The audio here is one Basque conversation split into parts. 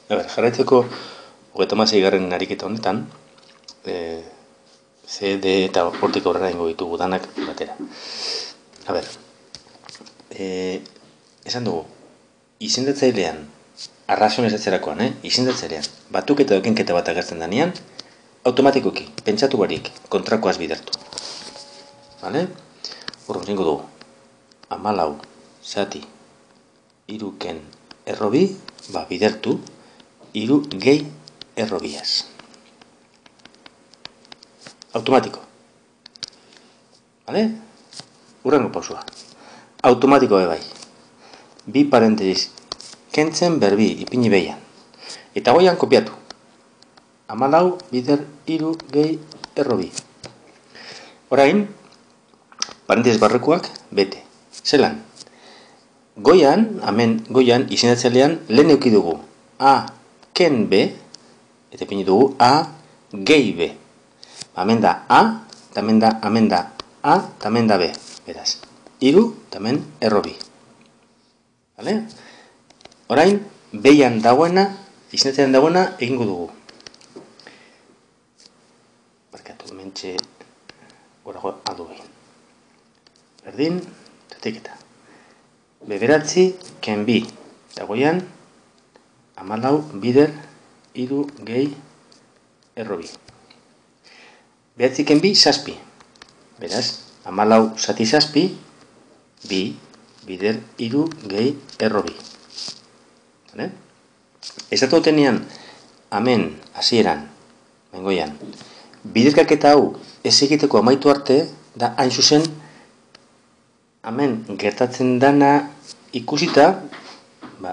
Jarraitzeko 36. ariketa honetan, C, D eta hortik aurrera ingo ditugu danak batera. Esan dugu, izendatzailean, arrazionezatzerakoan, izendatzailean, batuketa edo kenketa bat agertzen danean, automatikoki, pentsatu barik, kontrakoaz bidertu. Vale? Horren zingo dugu, 14 zati, 3 ken errobi, bidertu, 3 gehi errobiaz. Automatiko. Vale? Urrengo pausua. Automatiko bai. 2 parentesis kentzen berbi ipini behian. Eta goian kopiatu. 14 bider 3 gehi errobi. Orain, parentesis barrekuak bete. Zelan? Goian, izendatzailean lehen euki dugu A ken B, eta ipini dugu A gehi B. Hemen da A, hemen da A, hemen da B. Beraz, 3, hemen errobi. Vale? Orain, behian dagoena, izendatzailean dagoena, egingo dugu. Barkatu, mentxe, gorago adu behin. Berdin, zatiketa. Beberatzi, ken bi. Dagoian, 14 bider, 3 gehi errobi. Behatzi ken bi, 7. Beraz, 14 zati 7, 2 bider 3 gehi errobi. Ezatu tenean, hemen, hasieran, bengoian, biderkaketa hau ez egiteko amaitu arte, da hain zuzen, hemen gertatzen dana ikusita,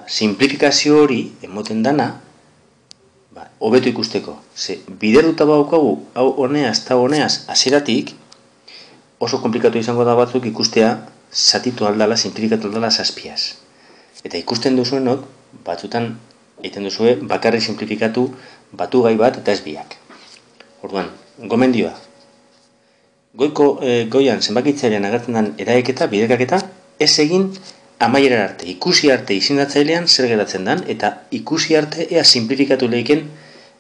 simplifikazio hori emoten dana, hobeto ikusteko. Ze, biderduta baukagu, hau honeaz eta honeaz hasieratik, oso komplikatu izango da batzuk ikustea zatitu aldala, simplifikatu aldala 7az. Eta ikusten duzuenok, batzutan egiten duzue bakarrik simplifikatu batu gai bat eta ez biak. Orduan, gomendioa. Goian zenbakitzailean agertzen den eraiketa, biderkaketa, ez egin amaiera arte, ikusi arte izendatzailean zer geratzen den, eta ikusi arte ea simplifikatu lehiken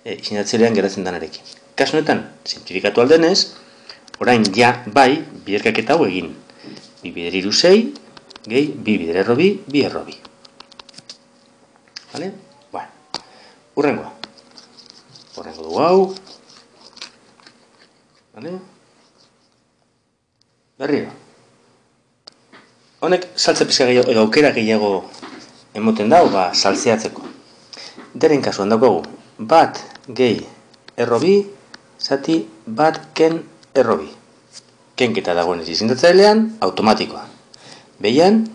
izendatzailean geratzen denarekin. Kasu honetan, simplifikatu aldenez, orain ja bai biderkaketa hau egin. 2 bider 3 6, gehi 2 bider errobi, 2 errobi. Vale? Bueno, urrengoa. Urrengo dugu hau. Vale? Berriro. Honek saltze pizka gehiago, edo aukera gehiago emoten dau, saltzeatzeko. Deren kasuan daukagu, 1 gehi errobi, zati 1 ken errobi. Kenketa dagoenez izendatzailean, automatikoa. Behian,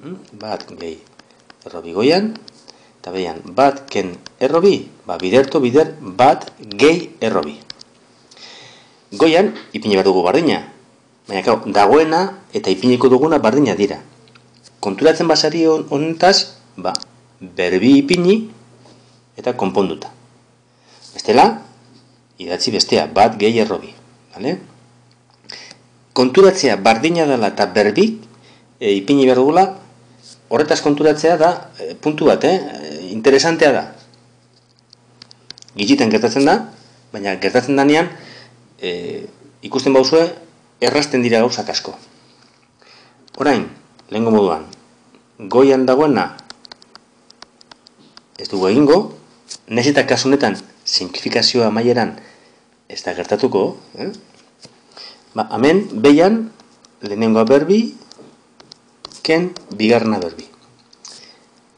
1 gehi errobi goian, eta behian 1 ken errobi, bidertu bider 1 gehi errobi. Goian, ipini behar dugu bardina. Baina, dagoena eta ipiniko duguna bardina dira. Konturatzen basari honetaz, berbi ipini eta konponduta. Bestela, idatzi bestea, 1 gehi errobi. Vale? Konturatzea bardina dela eta berbik ipini behar dugula, horretaz konturatzea da, puntu bat, interesantea da. Gitzitan gertatzen da, baina gertatzen danean, ikusten bauzue, errazten dira gauzak asko. Orain, lehengo moduan, goian dagoena ez dugu egingo, nahiz eta kasunetan simplifikazioa amaieran ez da gertatuko, hemen, behian, lehenengoa berbi, ken bigarrena berbi.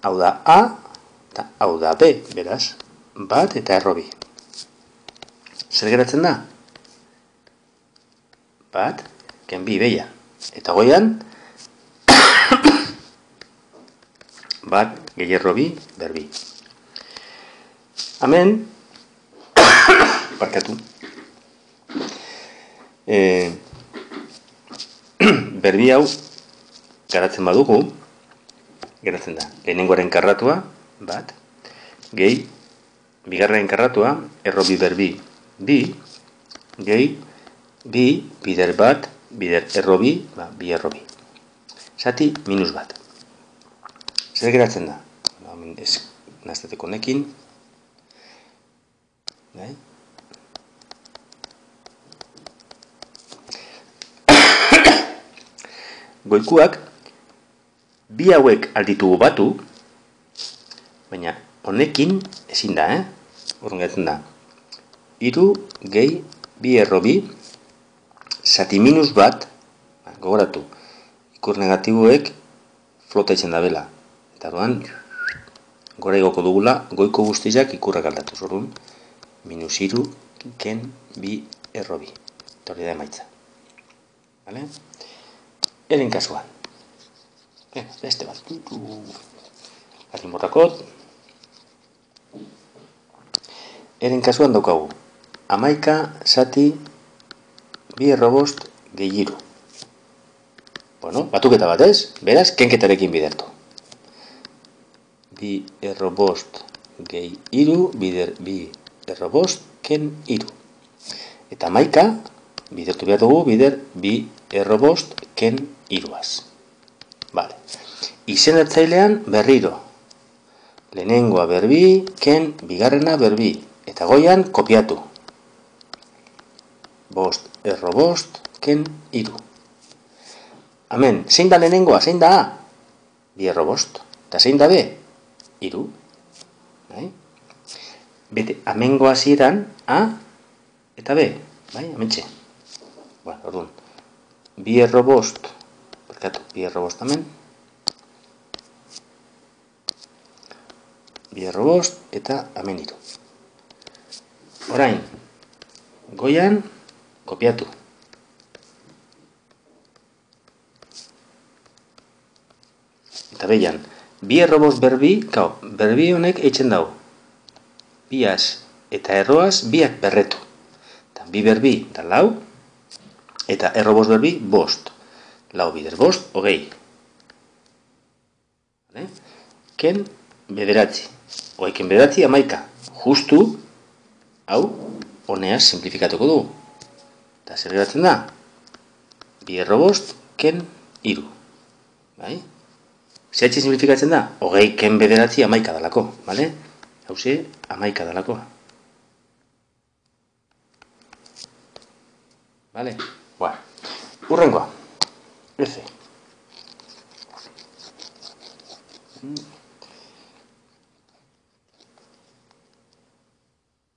Hau da A, eta hau da B, beraz, 1 eta errobi. Zer geratzen da? 1, ken bi behian. Eta goian, 1 gehi errobi berbi. Hemen, barkatu, berbi hau garatzen badugu, geratzen da, lehenengoaren karratua, 1, gehi, bigarren karratua, errobi berbi 2, gehi, 2 bider 1, bider errobi, 2 errobi. Zati, -1. Zer geratzen da? nazteteko honekin. Goikuak, bi hauek alditugu batu, baina honekin ezin da, Horren gertzen da. 3 gehi bi erro bi, zati minus bat, gogoratu, ikur negatiboek flota itzen da bela. Eta doan, gora igoko dugula, goiko guztiak ikurrak aldatu. Zorun, minus 3 ken bi erro bi. Eta hori da emaitza. Vale? Eren kasuan. Beste bat. Harin botakot. Eren kasuan daukagu. 11 zati bi erro bost gehi 3. Bueno, batuketa bat ez? Beraz, kenketarekin bidertu. Bi erro bost gehi 3 bider bi erro bost ken 3. Eta 11 bidertu behar dugu bider bi erro bost ken 3az. Vale. Izendatzailean berriro. Lehenengoa berbi, ken bigarrena berbi. Eta goian kopiatu. Bost erro bost ken 3. Hemen, zein da lehenengoa, zein da A? Bi erro bost. Eta zein da B? 3. Bete, hemengo hasieran A eta B. Bai, hementxe. Bueno, orduan. Bi erro bost. Bi erro bost hemen. Bi erro bost eta hemen 3. Orain, goian kopiatu. Eta behian, bi erro bost berbi, berbi honek eitzen dago. Biaz eta erroaz biak berretu. Eta bi berbi da lau, eta erro bost berbi bost. Lau bider bost, hogei. Ken bederatzi. Ken bederatzi 11. Justu, hau, honeaz simplifikatuko dugu. Eta zer geratzen da? Bi erro bost, ken 3. Bai? Zehatxe simplifikatzen da? Hogei ken bederatzi 11 dalako. Bale? Hauze, 11 dalako. Bale? Bueno, urrengoa. F.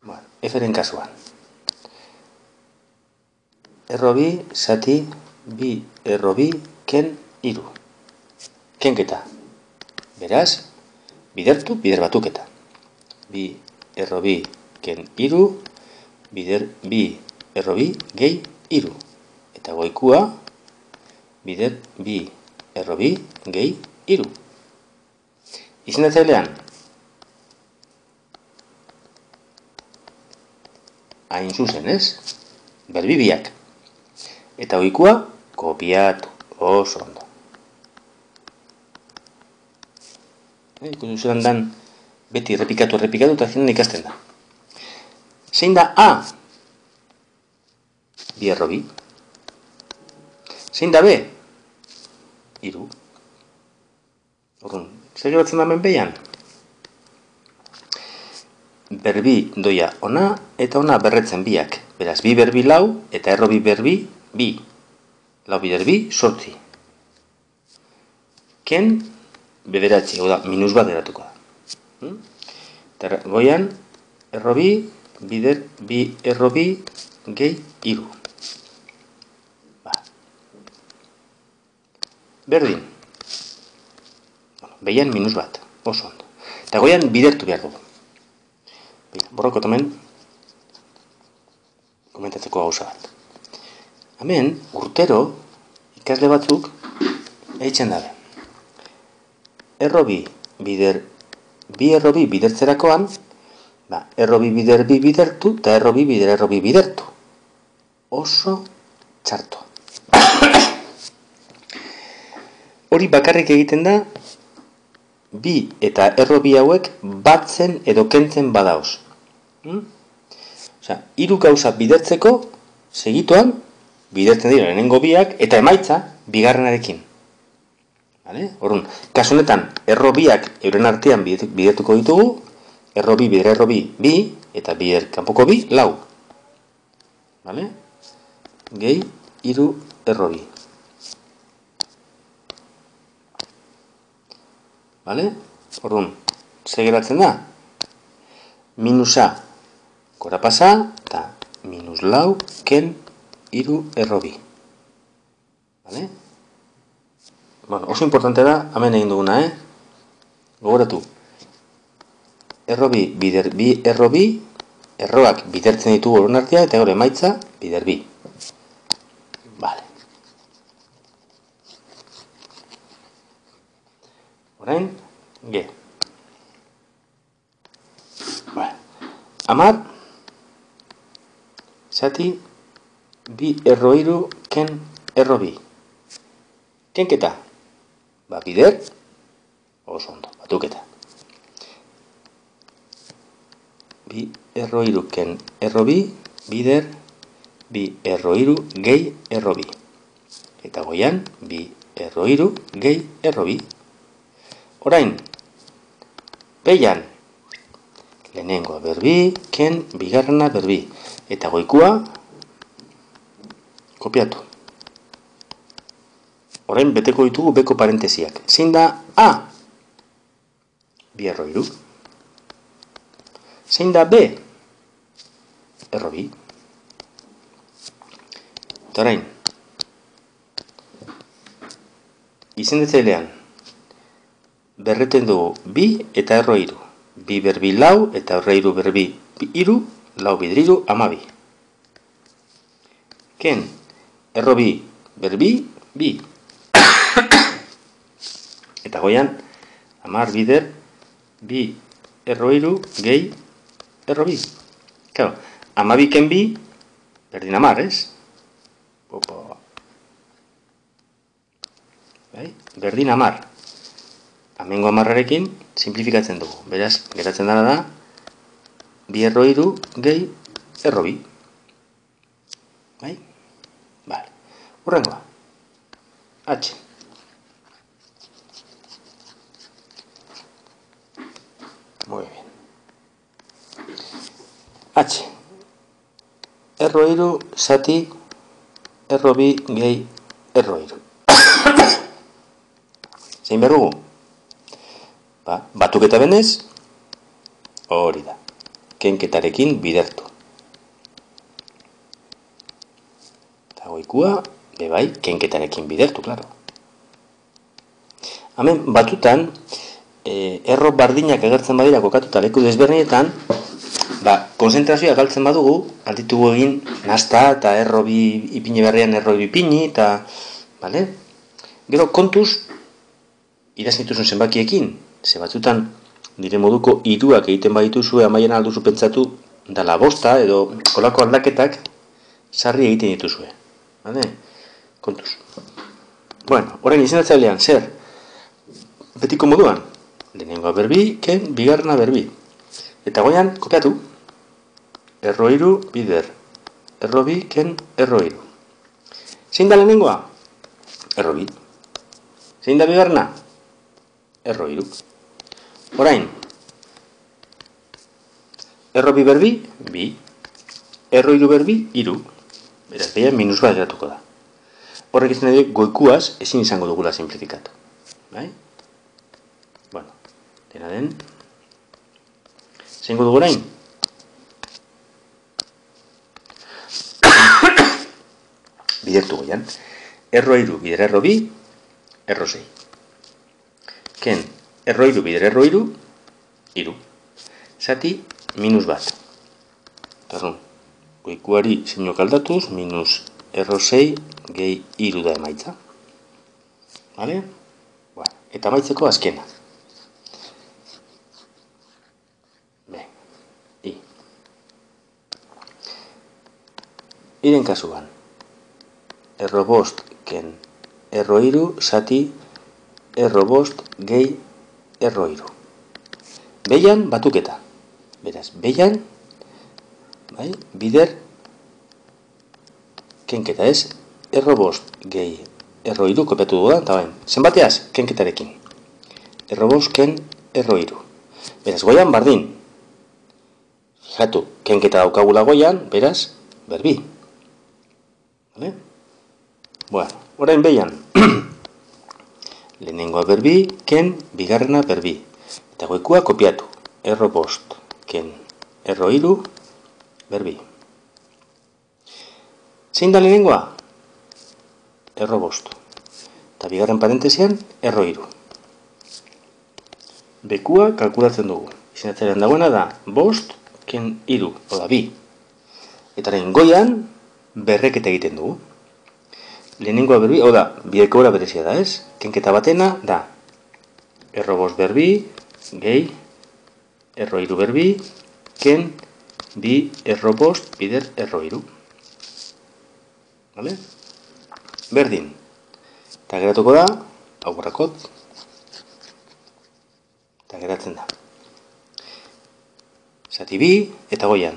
Bueno, Fren kasuan. Erro bi, zati, bi erro bi, ken 3. Kenketa. Beraz, bidertu, bider batuketa. Bi erro bi, ken 3, bider bi erro bi, gehi 3. Eta goikua, bider bi erro bi, gehi 3. Izendatzailean, hain zuzen ez, berbi biak. Eta goikua, kopiatu, oso ondo. Ikutu zelan dan, beti errepikatu, eta azkenean ikasten da. Zein da A? Bi erro bi. Zein da B? 3. Orduan, zer geratzen da hemen behian? Berbi doia ona eta ona berretzen biak. Beraz, bi berbi lau eta erro bi berbi bi. Lau bider bi, 8. Ken bederatzi, hau da, minus bat eratuko da. Eta goian, erro bi, bider bi erro bi, gehi 3. Berdin. Behian minus bat, oso ondo. Eta goian bidertu behar dugu. Borrokot hemen, komentatzeko gauza bat. Hemen, urtero, ikasle batzuk, eitzen dabe. Erro bi, bider, bi erro bi bidertzerakoan, erro bi bider bi bidertu, eta erro bi bider erro bi bidertu. Oso txarto. Hori bakarrik egiten da, bi eta erro bi hauek batzen edo kentzen badaoz. Osea, 3 gauza bidertzeko, segituan, bidertzen dira lehenengo biak, eta emaitza, bigarrenarekin. Orduan, kasu honetan, erro biak euren artean bidertuko ditugu, erro bi bider erro bi, eta bider kanpoko bi, lau. Gehi, hiru erro bi. Orduan, ze geratzen da? Minusa gora pasa, eta minus lau, ken, hiru erro bi. Oso importante da, hemen egin duguna, gogoratu. Erro bi, bider bi, erro bi, erroak bidertzen ditugu horren artea, eta gero emaitza, bider bi. Orain, ge. Amar, zati, bi erro hiru, ken erro bi. Kenketa? Bider, oso ondo, batuketa. Bi erro hiru, ken erro bi, bider, bi erro hiru, gehi erro bi. Eta goian, bi erro hiru, gehi erro bi. Orain, peian, lehenengoa berbi, ken bigarrena berbi. Eta goikua, kopiatu. Orain, beteko ditugu beko parentesiak. Zein da A? Bi erro hiru. Zein da B? Erro bi. Eta orain, izendatzailean, berreten dugu bi eta erro hiru. Bi berbi lau eta erro hiru berbi hiru, lau bider hiru, amabi. Ken, erro bi berbi, bi. Eta goian, amar bider, bi erro hiru, gehi erro bi. Claro, amabi ken bi, berdin amar, ez? Berdin amar. Hemengo amarrarekin simplifikatzen dugu. Beraz, geratzen dara da, bi erro hiru, gehi erro bi. Hurrengoa. H. Muy bien. H. Erro hiru, zati, erro bi, gehi erro hiru. Zein behar dugu? Batuketa benez, hori da. Kenketarekin bidertu. Eta goikua, bebai, kenketarekin bidertu, klaro. Hemen, batutan, erro bardinak agertzen badira kokatuta leku desberdinetan, konzentrazioa galtzen badugu, alditugu egin nazta eta erro bi ipini berrian erro bi ipini, eta, gero kontuz, idaztituzun zenbakiekin, ze batzutan nire moduko hiruak egiten badituzue amaien alduzu pentsatu dala bosta edo kolako aldaketak sarri egiten dituzue. Kontuz. Orain izendatzailean, zer? Betiko moduan, lehenengoa berbi, ken, bigarrena berbi. Eta goian, kopiatu. Erro hiru, bider. Erro bi, ken, erro hiru. Zein da lehenengoa? Erro bi. Zein da bigarrena? Erro hiru. Orain, erro bi berbi, bi. Erro hiru berbi, hiru. Beraz, behian minus bat geratuko da. Horrek izan edo goikuaz ezin izango dugula simplifikatu. Dena den. Zeingo dugu orain? Bidertu goian. Erro hiru bider erro bi, erro sei. Ken, erro hiru bider erro hiru, hiru. Zati, minus bat. Tarrun, goikuari zeinok aldatuz, minus erro sei, gehi hiru da emaitza. Eta amaitzeko azkena. Iren kasuan, erro bost, ken, erro hiru, zati, erro bost, gehi, erro hiru. Beian, batuketa. Beraz, beian, bider, kenketa ez, erro bost, gehi, erro iru kopiatu dugu da, eta bain, zenbateaz, kenketarekin. Erro bost, ken, erro iru. Beraz, goian, bardin. Fijatu, kenketa daukagula goian, beraz, berbi. Vale? Bueno, orain behian. Lehenengoa berbi, ken, bigarrena berbi. Eta goikua kopiatu. Erro bost, ken, erro iru, berbi. Zein da lehenengoa? Erro bost. Eta bigarren parentesian, erro iru. Bekua kalkulatzen dugu. Izenatzaren dagoena da, bost, ken iru, oda bi. Eta goian, berreketa egiten dugu. Lehenengoa berbi, oda, bideko gora berezia da ez? Kenketa batena da, erro bost berbi, gehi, erro iru berbi, ken, bi, erro bost, bider, erro iru. Vale? Berdin. Eta geratuko da, aurrakot. Eta geratzen da. Zati bi, eta goian.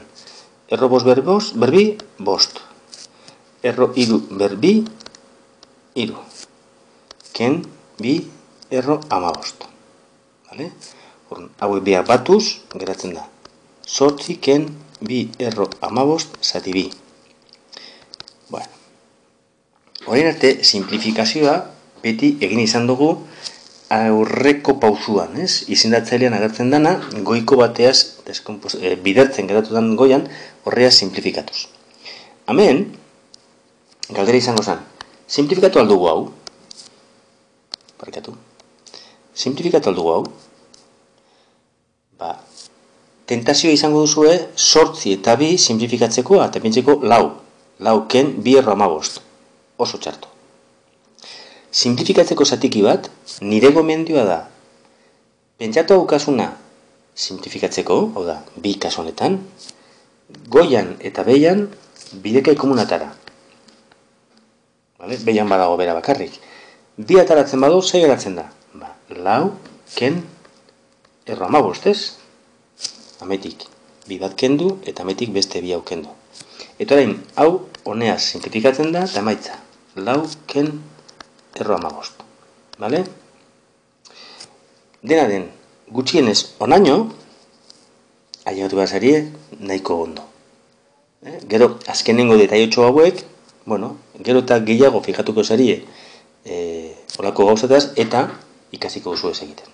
Erro bost berbi, bost. Erro iru berbi, iru. Ken, bi, erro amabost. Vale? Hauek biak batuz, geratzen da. Zortzi, ken, bi, erro amabost, zati bi. Bueno. Horien arte, simplifikazioa beti egin izan dugu aurreko pausuan, ez? Izendatzailean agertzen dana, goiko bateaz bidertzen geratu den goian, horreaz simplifikatuz. Hemen, galdera izango zen, simplifikatu aldugu hau? Parkatu. Simplifikatu aldugu hau? Tentazioa izango duzue, 8 eta 2 simplifikatzeko, eta pentseko lau. Lau ken, bi erro amabost. Oso txarto. Simplifikatzeko zatiki bat, nire gomendioa da, pentsatu haukasuna simplifikatzeko, hau da, bi kasu honetan, goian eta behian bidekai komunatara. Vale? Behian badago bera bakarrik. Bi ataratzen badu, zei geratzen da? Lau, ken, erro amabost, ez? Ametik, bi bat kendu, eta ametik beste bi hau kendu. Eta orain, hau honeaz simplifikatzen da, eta emaitza. Lau, ken, erro amabost. Vale? Dena den, gutxienez onaino, ailegatu bazarie, nahiko ondo. Gero, azkenengo detaiotxo hauek, bueno, gero eta gehiago fijatuko zarie olako gauzataz, eta ikasiko duzu ez egiten.